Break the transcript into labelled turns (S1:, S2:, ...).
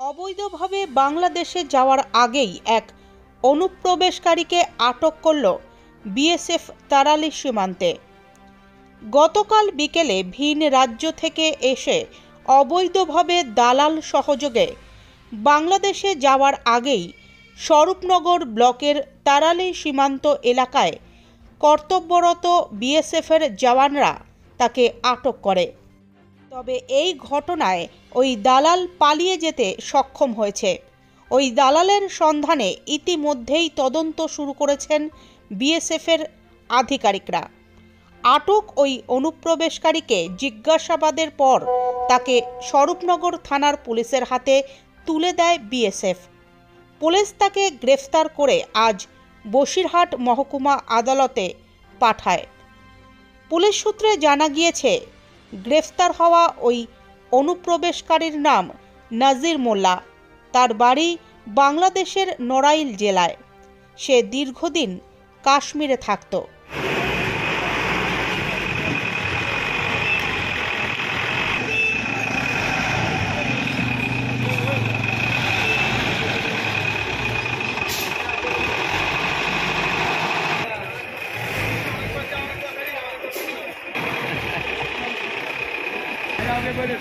S1: অবৈধভাবে বাংলাদেশে যাওয়ার আগেই এক অনুপ্রবেশকারীকে আটক করল বিএসএফ তারালি সীমান্তে। গতকাল বিকেলে ভিন রাজ্য থেকে এসে অবৈধভাবে দালাল সহযোগে বাংলাদেশে যাওয়ার আগেই স্বরূপনগর ব্লকের তারালি সীমান্ত এলাকায় কর্তব্যরত বিএসএফের জওয়ানরা তাকে আটক করে। তবে এই ঘটনায় ওই দালাল পালিয়ে যেতে সক্ষম হয়েছে। ওই দালালের সন্ধানে ইতিমধ্যেই তদন্ত শুরু করেছেন বিএসএফের আধিকারিকরা। আটক ওই অনুপ্রবেশকারীকে জিজ্ঞাসাবাদের পর তাকে স্বরূপনগর থানার পুলিশের হাতে তুলে দেয় বিএসএফ। পুলিশ তাকে গ্রেফতার করে আজ বসিরহাট মহকুমা আদালতে পাঠায়। পুলিশ সূত্রে জানা গিয়েছে, গ্রেফতার হওয়া ওই অনুপ্রবেশকারীর নাম নাজির মোল্লা। তার বাড়ি বাংলাদেশের নড়াইল জেলায়। সে দীর্ঘদিন কাশ্মীরে থাকত। आगे बढ़े